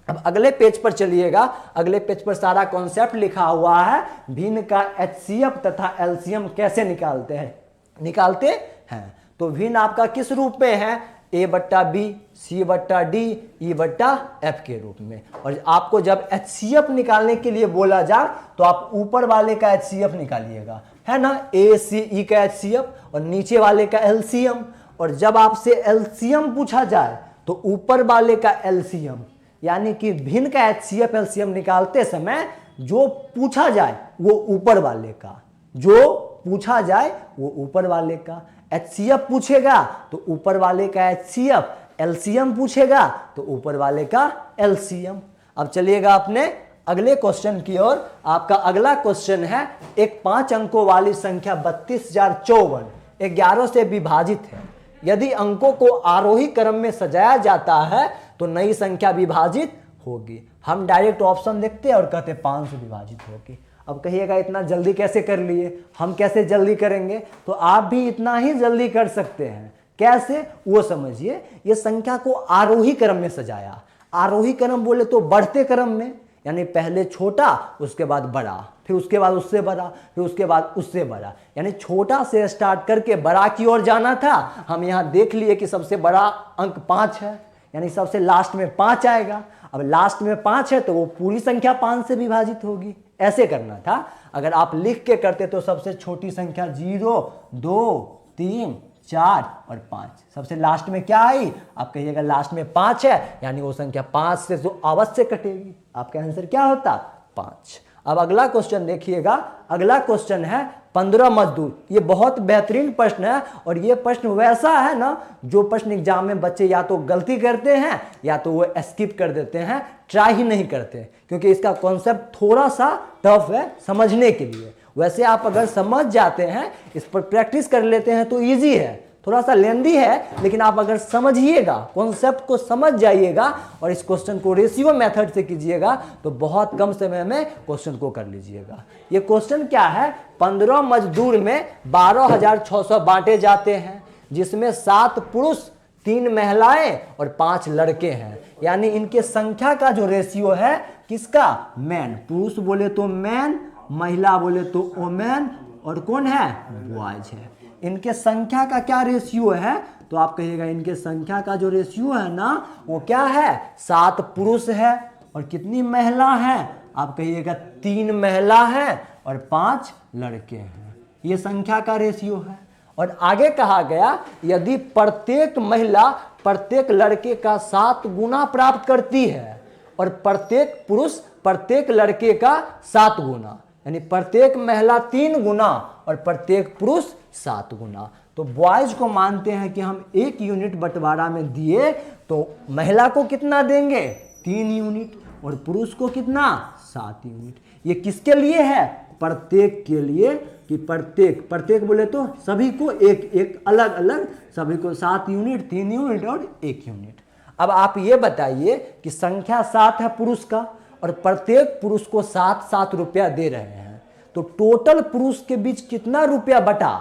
अब अगले पेज पर चलिएगा, अगले पेज पर सारा कॉन्सेप्ट लिखा हुआ है, भिन्न का HCF तथा LCM कैसे निकालते हैं। तो भिन्न आपका किस रूप में है? A/B, C/D, E/F के रूप में। और आपको जब HCF निकालने के लिए बोला जाए तो आप ऊपर वाले का HCF निकालिएगा, है ना, ACE का HCF और नीचे वाले का LCM। और जब आपसे LCM पूछा जाए तो ऊपर वाले का LCM, यानी कि भिन्न का HCF LCM निकालते समय जो पूछा जाए वो ऊपर वाले का, जो पूछा जाए वो ऊपर वाले का। HCF पूछेगा तो ऊपर वाले का HCF, LCM पूछेगा तो ऊपर वाले का LCM। अब चलिएगा अपने अगले क्वेश्चन की ओर। आपका अगला क्वेश्चन है, एक 5 अंकों वाली संख्या 32,054 11 से विभाजित है। यदि अंकों को आरोही क्रम में सजाया जाता है तो नई संख्या विभाजित होगी। हम डायरेक्ट ऑप्शन देखते हैं और कहते 5 से विभाजित होगी। अब कहिएगा इतना जल्दी कैसे कर लिए? हम कैसे जल्दी करेंगे? तो आप भी इतना ही जल्दी कर सकते हैं। कैसे वो समझिए। ये संख्या को आरोही क्रम में सजाया। आरोही क्रम बोले तो बढ़ते क्रम में, यानी पहले छोटा उसके बाद बड़ा, फिर उसके बाद उससे बड़ा, फिर उसके बाद उससे बड़ा, यानी छोटा से स्टार्ट करके बड़ा की ओर जाना था। हम यहाँ देख लिए कि सबसे बड़ा अंक 5 है, यानी सबसे लास्ट में 5 आएगा। अब लास्ट में 5 है तो वो पूरी संख्या 5 से विभाजित होगी, ऐसे करना था। अगर आप लिख के करते तो सबसे छोटी संख्या 0, 2, 3, 4 और 5, सबसे लास्ट में क्या आई? आप कहिएगा लास्ट में 5 है, यानी वो संख्या 5 से जो अवश्य कटेगी। आपका आंसर क्या होता? 5। अब अगला क्वेश्चन देखिएगा। अगला क्वेश्चन है 15 मजदूर। ये बहुत बेहतरीन प्रश्न है और ये प्रश्न वैसा है ना, जो प्रश्न एग्जाम में बच्चे या तो गलती करते हैं या तो वो स्किप कर देते हैं, ट्राई ही नहीं करते, क्योंकि इसका कॉन्सेप्ट थोड़ा सा टफ है समझने के लिए। वैसे आप अगर समझ जाते हैं, इस पर प्रैक्टिस कर लेते हैं तो ईजी है, थोड़ा सा लेंदी है, लेकिन आप अगर समझिएगा, कॉन्सेप्ट को समझ जाइएगा और इस क्वेश्चन को रेशियो मेथड से कीजिएगा तो बहुत कम समय में क्वेश्चन को कर लीजिएगा। ये क्वेश्चन क्या है? 15 मजदूर में 12,600 बांटे जाते हैं, जिसमें 7 पुरुष, 3 महिलाएं और 5 लड़के हैं। यानी इनके संख्या का जो रेशियो है किसका? मैन। पुरुष बोले तो मैन, महिला बोले तो वोमेन और कौन है? बॉयज है। इनके संख्या का क्या रेशियो है? तो आप कहिएगा इनके संख्या का जो रेशियो है ना वो क्या है? 7 पुरुष है और कितनी महिला है? आप कहिएगा 3 महिला है और 5 लड़के हैं। ये संख्या का रेशियो है। और आगे कहा गया यदि प्रत्येक महिला प्रत्येक लड़के का 7 गुना प्राप्त करती है और प्रत्येक पुरुष प्रत्येक लड़के का 7 गुना, यानी प्रत्येक महिला 3 गुना और प्रत्येक पुरुष 7 गुना, तो बॉयज को मानते हैं कि हम 1 यूनिट बंटवारा में दिए तो महिला को कितना देंगे? 3 यूनिट और पुरुष को कितना? 7 यूनिट। ये किसके लिए है? प्रत्येक के लिए, कि प्रत्येक बोले तो सभी को एक एक अलग अलग, सभी को 7 यूनिट, 3 यूनिट और 1 यूनिट। अब आप ये बताइए कि संख्या 7 है पुरुष का और प्रत्येक पुरुष को 7-7 रुपया दे रहे हैं, तो टोटल पुरुष के बीच कितना रुपया बटा?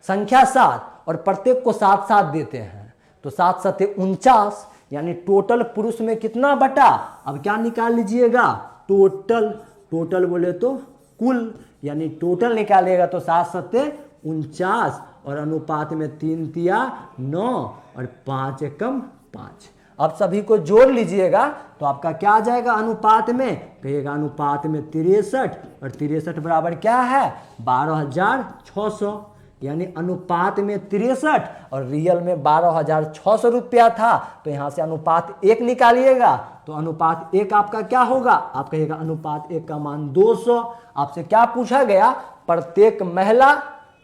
संख्या 7 और प्रत्येक को 7-7 देते हैं, तो 7-7 49, यानी टोटल पुरुष में कितना बटा? अब क्या निकाल लीजिएगा? टोटल बोले तो कुल, यानी टोटल निकालेगा तो 7-7 49 और अनुपात में 3 तिया 9 और 5 एकम 5। अब सभी को जोड़ लीजिएगा तो आपका क्या आ जाएगा अनुपात में? कहिएगा अनुपात में 63 और 63 बराबर क्या है? 12,600, यानी अनुपात में 63 और रियल में 12,600 रुपया था, तो यहाँ से अनुपात 1 निकालिएगा तो अनुपात 1 आपका क्या होगा? आप कहिएगा अनुपात 1 का मान 200। आपसे क्या पूछा गया? प्रत्येक महिला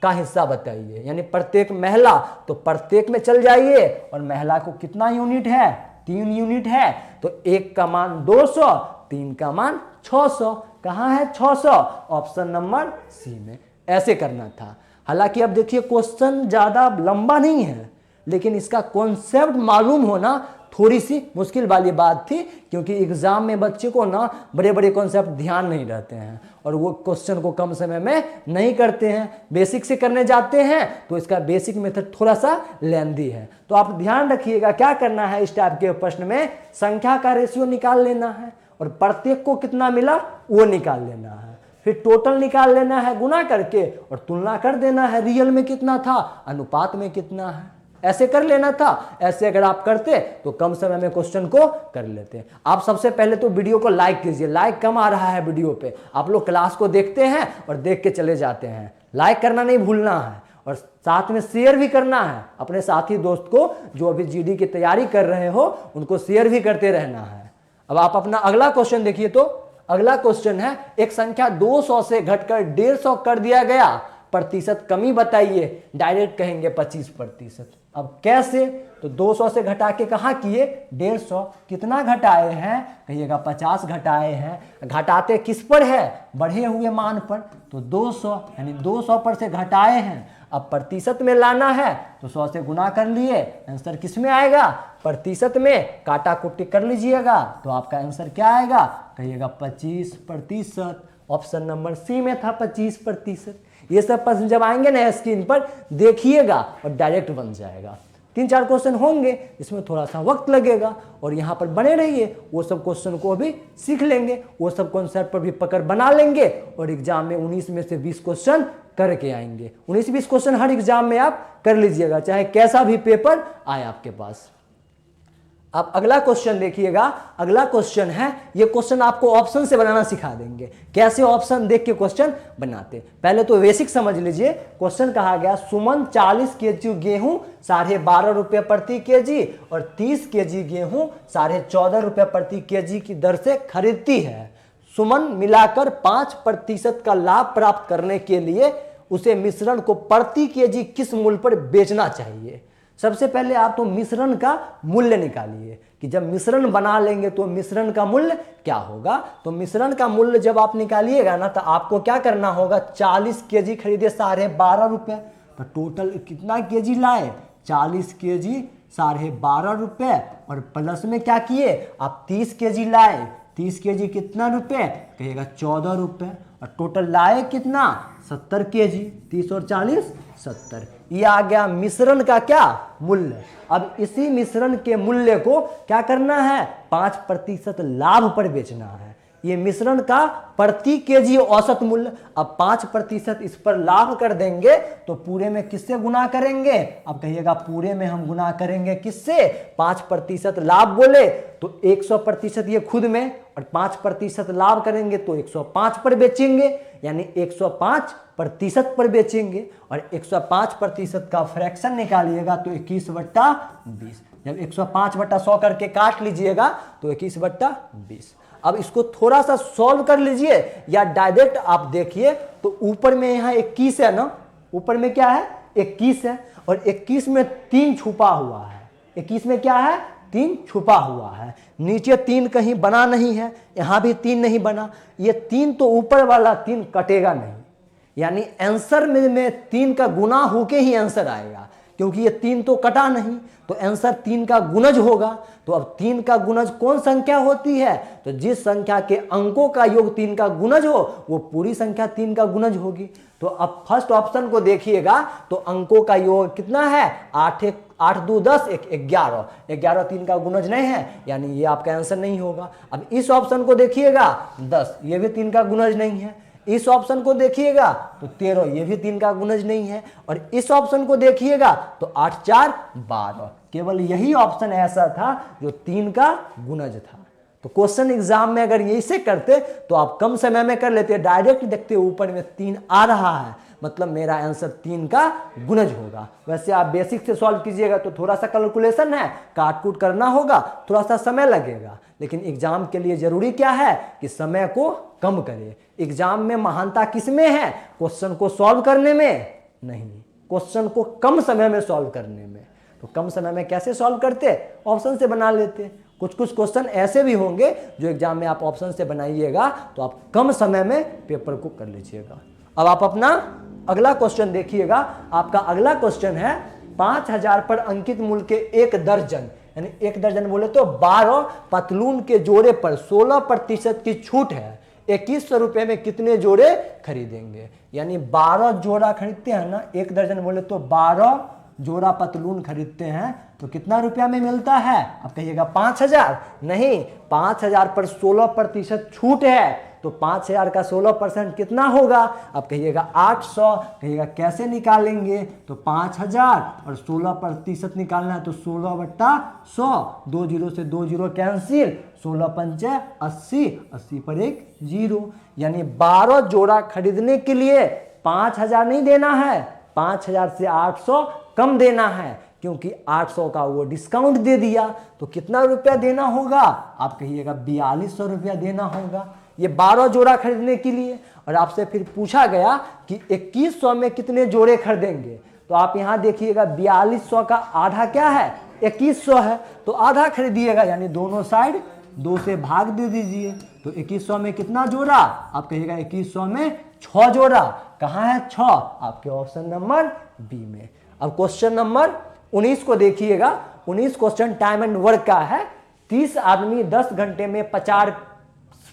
का हिस्सा बताइए, यानी प्रत्येक महिला, तो प्रत्येक में चल जाइए और महिला को कितना यूनिट है? 3 यूनिट है, तो 1 का मान 200, 3 का मान 600। कहाँ है 600? ऑप्शन नंबर सी में। ऐसे करना था। हालांकि अब देखिए क्वेश्चन ज़्यादा लंबा नहीं है, लेकिन इसका कॉन्सेप्ट मालूम होना थोड़ी सी मुश्किल वाली बात थी, क्योंकि एग्जाम में बच्चे को ना बड़े बड़े कॉन्सेप्ट ध्यान नहीं रहते हैं और वो क्वेश्चन को कम समय में नहीं करते हैं, बेसिक से करने जाते हैं, तो इसका बेसिक मेथड थोड़ा सा लेंदी है। तो आप ध्यान रखिएगा क्या करना है, इस टाइप के प्रश्न में संख्या का रेशियो निकाल लेना है और प्रत्येक को कितना मिला वो निकाल लेना है, फिर टोटल निकाल लेना है गुना करके और तुलना कर देना है, रियल में कितना था, अनुपात में कितना है, ऐसे कर लेना था। ऐसे अगर आप करते तो कम समय में क्वेश्चन को कर लेते। आप सबसे पहले तो वीडियो को लाइक कीजिए, लाइक कम आ रहा है वीडियो पे, आप लोग क्लास को देखते हैं और देख के चले जाते हैं, लाइक करना नहीं भूलना है और साथ में शेयर भी करना है अपने साथी दोस्त को, जो अभी जीडी की तैयारी कर रहे हो उनको शेयर भी करते रहना है। अब आप अपना अगला क्वेश्चन देखिए। तो अगला क्वेश्चन है, एक संख्या 200 से घटकर 150 कर दिया गया, प्रतिशत कमी बताइए। डायरेक्ट कहेंगे 25%। अब कैसे, तो 200 से घटा के कहाँ किए, 150, कितना घटाए हैं, कहिएगा 50 घटाए हैं। घटाते किस पर है, बढ़े हुए मान पर, तो 200 यानी 200 पर से घटाए हैं। अब प्रतिशत में लाना है तो 100 से गुना कर लिए, आंसर किस में आएगा, प्रतिशत में, काटा कुटी कर लीजिएगा तो आपका आंसर क्या आएगा, कहिएगा 25%। ऑप्शन नंबर सी में था 25%। ये सब प्रश्न जब आएंगे ना स्क्रीन पर देखिएगा और डायरेक्ट बन जाएगा। 3-4 क्वेश्चन होंगे, इसमें थोड़ा सा वक्त लगेगा और यहाँ पर बने रहिए, वो सब क्वेश्चन को भी सीख लेंगे, वो सब कॉन्सेप्ट पर भी पकड़ बना लेंगे और एग्जाम में 19 में से 20 क्वेश्चन करके आएंगे। 19-20 क्वेश्चन हर एग्जाम में आप कर लीजिएगा, चाहे कैसा भी पेपर आए आपके पास। अब अगला क्वेश्चन देखिएगा। अगला क्वेश्चन है, ये क्वेश्चन आपको ऑप्शन से बनाना सिखा देंगे, कैसे ऑप्शन देख के क्वेश्चन बनाते। पहले तो बेसिक समझ लीजिए। क्वेश्चन कहा गया, सुमन 40 केजी गेहूं 12.5 रुपये प्रति केजी और 30 केजी गेहूं 14.5 रुपये प्रति केजी की दर से खरीदती है। सुमन मिलाकर 5% का लाभ प्राप्त करने के लिए उसे मिश्रण को प्रति केजी किस मूल्य पर बेचना चाहिए। सबसे पहले आप तो मिश्रण का मूल्य निकालिए कि जब मिश्रण बना लेंगे तो मिश्रण का मूल्य क्या होगा। तो मिश्रण का मूल्य जब आप निकालिएगा ना तो आपको क्या करना होगा, 40 केजी खरीदे 12.5 रुपये, तो टोटल कितना केजी लाए, 40 केजी 12.5 रुपये और प्लस में क्या किए आप 30 केजी लाए, 30 केजी कितना रुपये, कहिएगा 14 रुपये और टोटल लाए कितना 70 केजी, 30 और 40 70। ये आ गया मिश्रण का क्या मूल्य। अब इसी मिश्रण के मूल्य को क्या करना है, 5% लाभ पर बेचना है। ये मिश्रण का प्रति केजी औसत मूल्य। अब 5% इस पर लाभ कर देंगे तो पूरे में किससे गुना करेंगे, अब कहिएगा पूरे में हम गुना करेंगे किससे, 5% लाभ बोले तो 100% ये खुद में और 5% लाभ करेंगे तो 105 पर बेचेंगे, यानी 105% पर बेचेंगे और 105% का फ्रैक्शन निकालिएगा तो 21/20। जब 105/100 करके काट लीजिएगा तो 21/20। अब इसको थोड़ा सा सॉल्व कर लीजिए या डायरेक्ट आप देखिए तो ऊपर में यहाँ 21 है ना, ऊपर में क्या है 21 है और 21 में 3 छुपा हुआ है। 21 में क्या है, 3 छुपा हुआ है। नीचे 3 कहीं बना नहीं है, यहाँ भी 3 नहीं बना, ये 3 तो ऊपर वाला 3 कटेगा नहीं, यानी आंसर में 3 का गुना होके ही आंसर आएगा, क्योंकि ये 3 तो कटा नहीं, तो आंसर 3 का गुणज होगा। तो अब 3 का गुणज कौन संख्या होती है, तो जिस संख्या के अंकों का योग 3 का गुणज हो वो पूरी संख्या 3 का गुणज होगी। तो अब फर्स्ट ऑप्शन को देखिएगा तो अंकों का योग कितना है, 8 2 10 1 11, 11 3 का गुणज नहीं है, यानी ये आपका आंसर नहीं होगा। अब इस ऑप्शन को देखिएगा 10, ये भी 3 का गुणज नहीं है। इस ऑप्शन को देखिएगा तो 13, ये भी 3 का गुणज नहीं है और इस ऑप्शन को देखिएगा तो 8 4 12, केवल यही ऑप्शन ऐसा था जो 3 का गुणज था। तो क्वेश्चन एग्जाम में अगर ये से करते तो आप कम समय में कर लेते, डायरेक्ट देखते ऊपर में 3 आ रहा है मतलब मेरा आंसर 3 का गुणज होगा। वैसे आप बेसिक से सॉल्व कीजिएगा तो थोड़ा सा कैलकुलेशन है, काट कूट करना होगा, थोड़ा सा समय लगेगा, लेकिन एग्जाम के लिए जरूरी क्या है कि समय को कम करें। एग्जाम में महानता किस में है, क्वेश्चन को सॉल्व करने में नहीं, क्वेश्चन को कम समय में सॉल्व करने में। तो कम समय में कैसे सॉल्व करते, ऑप्शन से बना लेते। कुछ क्वेश्चन ऐसे भी होंगे जो एग्जाम में आप ऑप्शन से बनाइएगा तो आप कम समय में पेपर को कर लीजिएगा। अब आप अपना अगला क्वेश्चन देखिएगा। आपका अगला क्वेश्चन है 5,000 पर अंकित मूल्य के 1 दर्जन, यानी 1 दर्जन बोले तो 12 पतलून के जोड़े पर 16% की छूट है, 2100 रुपये में कितने जोड़े खरीदेंगे। यानी 12 जोड़ा खरीदते हैं ना, 1 दर्जन बोले तो 12 जोड़ा पतलून खरीदते हैं तो कितना रुपया में मिलता है। आप कहिएगा 5,000, नहीं, 5,000 पर 16% छूट है तो 5,000 का 16% कितना होगा। आप कहिएगा 800, कहिएगा कैसे निकालेंगे, तो 5,000 और 16% निकालना है तो 16/100, 2 जीरो से 2 जीरो कैंसिल, 16 पंचे 80, 80 पर 1 जीरो। यानी 12 जोड़ा खरीदने के लिए 5,000 नहीं देना है, 5,000 से 800 कम देना है, क्योंकि 800 का वो डिस्काउंट दे दिया तो कितना रुपया देना होगा। आप कहिएगा 4200 रुपया देना होगा, ये 12 जोड़ा खरीदने के लिए। और आपसे फिर पूछा गया कि 2100 में कितने जोड़े खरीदेंगे, तो आप यहाँ देखिएगा 4200 का आधा क्या है, 2100 है, तो आधा खरीदिएगा, यानी दोनों साइड 2 से भाग दे दीजिए। तो 2100 में कितना जोड़ा, आप कहिएगा 2100 में 6 जोड़ा। कहाँ है 6, आपके ऑप्शन नंबर बी में। अब क्वेश्चन नंबर 19 को देखिएगा। 19 क्वेश्चन टाइम एंड वर्क का है। 30 आदमी 10 घंटे में 50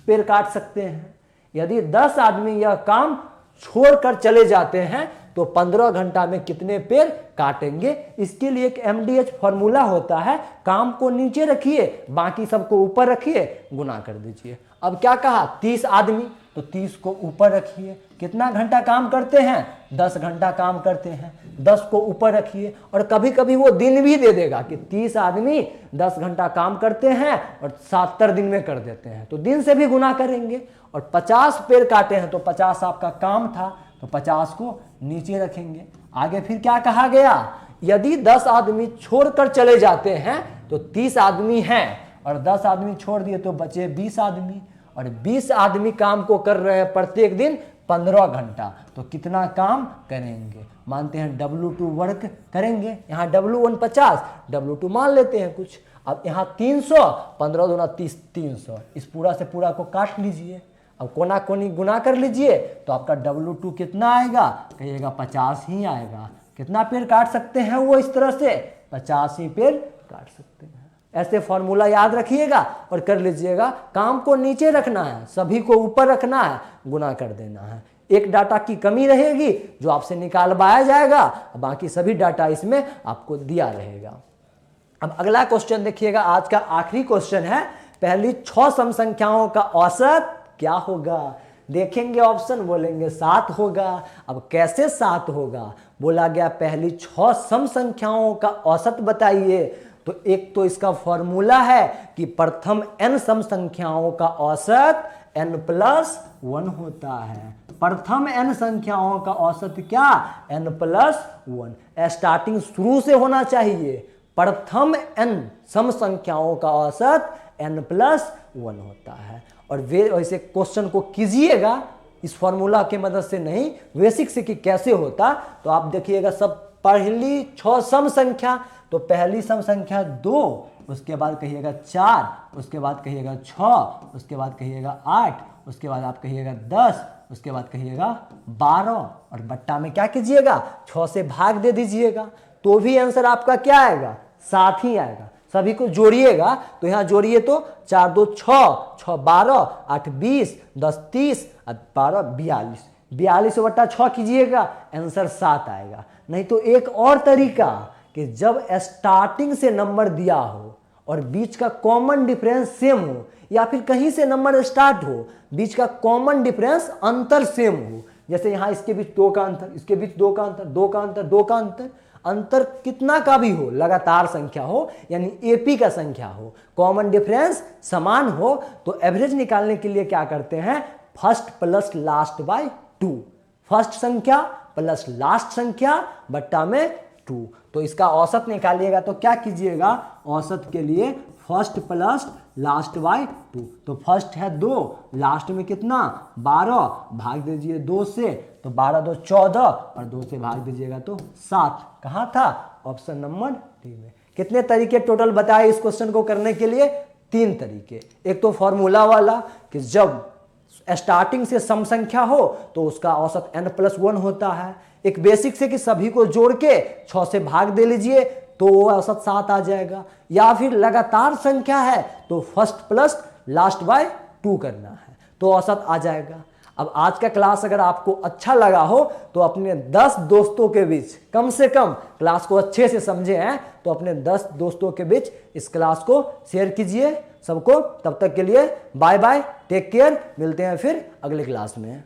पेड़ काट सकते हैं। यदि 10 आदमी यह काम छोड़कर चले जाते हैं तो 15 घंटा में कितने पेड़ काटेंगे। इसके लिए एक MDH फॉर्मूला होता है, काम को नीचे रखिए, बाकी सबको ऊपर रखिए, गुना कर दीजिए। अब क्या कहा, 30 आदमी, तो 30 को ऊपर रखिए, कितना घंटा काम करते हैं, 10 घंटा काम करते हैं, 10 को ऊपर रखिए। और कभी कभी वो दिन भी दे देगा कि 30 आदमी 10 घंटा काम करते हैं और 70 दिन में कर देते हैं, तो दिन से भी गुना करेंगे। और 50 पेड़ काटे हैं तो 50 आपका काम था, तो 50 को नीचे रखेंगे। आगे फिर क्या कहा गया, यदि 10 आदमी छोड़कर चले जाते हैं तो 30 आदमी हैं, और 10 आदमी छोड़ दिए तो बचे 20 आदमी, और 20 आदमी काम को कर रहे हैं प्रत्येक दिन 15 घंटा, तो कितना काम करेंगे। मानते हैं W2 वर्क करेंगे, यहाँ W1 50, W2 मान लेते हैं कुछ। अब यहाँ 300, 15 दूना 30, 300, इस पूरा से पूरा को काट लीजिए। अब कोना कोनी गुना कर लीजिए तो आपका W2 कितना आएगा, कहिएगा 50 ही आएगा। कितना पेड़ काट सकते हैं वो, इस तरह से 50 ही पेड़ काट सकते हैं। ऐसे फॉर्मूला याद रखिएगा और कर लीजिएगा। काम को नीचे रखना है, सभी को ऊपर रखना है, गुना कर देना है। एक डाटा की कमी रहेगी जो आपसे निकालवाया जाएगा, बाकी सभी डाटा इसमें आपको दिया रहेगा। अब अगला क्वेश्चन देखिएगा, आज का आखिरी क्वेश्चन है। पहली 6 सम संख्याओं का औसत क्या होगा। देखेंगे ऑप्शन, बोलेंगे 7 होगा। अब कैसे 7 होगा, बोला गया पहली 6 सम संख्याओं का औसत बताइए। तो एक तो इसका फॉर्मूला है कि प्रथम n सम संख्याओं का औसत n+1 होता है। प्रथम n संख्याओं का औसत क्या, n+1। स्टार्टिंग शुरू से होना चाहिए। प्रथम n सम संख्याओं का औसत n+1 होता है। और वे वैसे क्वेश्चन को कीजिएगा इस फॉर्मूला के मदद से नहीं, बेसिक से कि कैसे होता। तो आप देखिएगा, सब पहली 6 सम संख्या, तो पहली सम संख्या 2, उसके बाद कहिएगा 4, उसके बाद कहिएगा 6, उसके बाद कहिएगा 8, उसके बाद आप कहिएगा 10, उसके बाद कहिएगा 12, और बट्टा में क्या कीजिएगा, 6 से भाग दे दीजिएगा, तो भी आंसर आपका क्या आएगा, 7 ही आएगा। सभी को जोड़िएगा तो यहाँ जोड़िए तो 4 2 6, 6 12, 8 20, 10 30, 12 42, 42/6 कीजिएगा, आंसर 7 आएगा। नहीं तो एक और तरीका कि जब स्टार्टिंग से नंबर दिया हो और बीच का कॉमन डिफरेंस सेम हो, या फिर कहीं से नंबर स्टार्ट हो, बीच का कॉमन डिफरेंस अंतर सेम हो। जैसे यहाँ इसके बीच 2 का अंतर, इसके बीच 2 का अंतर, 2 का अंतर, 2 का अंतर, अंतर कितना का भी हो, लगातार संख्या हो, यानी एपी का संख्या हो, कॉमन डिफरेंस समान हो, तो एवरेज निकालने के लिए क्या करते हैं, first plus last by 2। First संख्या प्लस लास्ट संख्या बट्टा में 2। तो इसका औसत निकालिएगा तो क्या कीजिएगा, औसत के लिए फर्स्ट प्लस लास्ट बाय 2। तो फर्स्ट है 2, लास्ट में कितना 12, भाग दीजिए 2 से, तो 12 2 14, और 2 से भाग दीजिएगा तो 7। कहाँ था, ऑप्शन नंबर डी में। कितने तरीके टोटल बताए इस क्वेश्चन को करने के लिए, 3 तरीके। एक तो फॉर्मूला वाला कि जब स्टार्टिंग से सम संख्या हो तो उसका औसत n+1 होता है। एक बेसिक से कि सभी को जोड़ के 6 से भाग दे लीजिए तो वो औसत 7 आ जाएगा। या फिर लगातार संख्या है तो फर्स्ट प्लस लास्ट बाय 2 करना है तो औसत आ जाएगा। अब आज का क्लास अगर आपको अच्छा लगा हो तो अपने 10 दोस्तों के बीच, कम से कम क्लास को अच्छे से समझे हैं तो अपने 10 दोस्तों के बीच इस क्लास को शेयर कीजिए सबको। तब तक के लिए बाय बाय, टेक केयर, मिलते हैं फिर अगले क्लास में।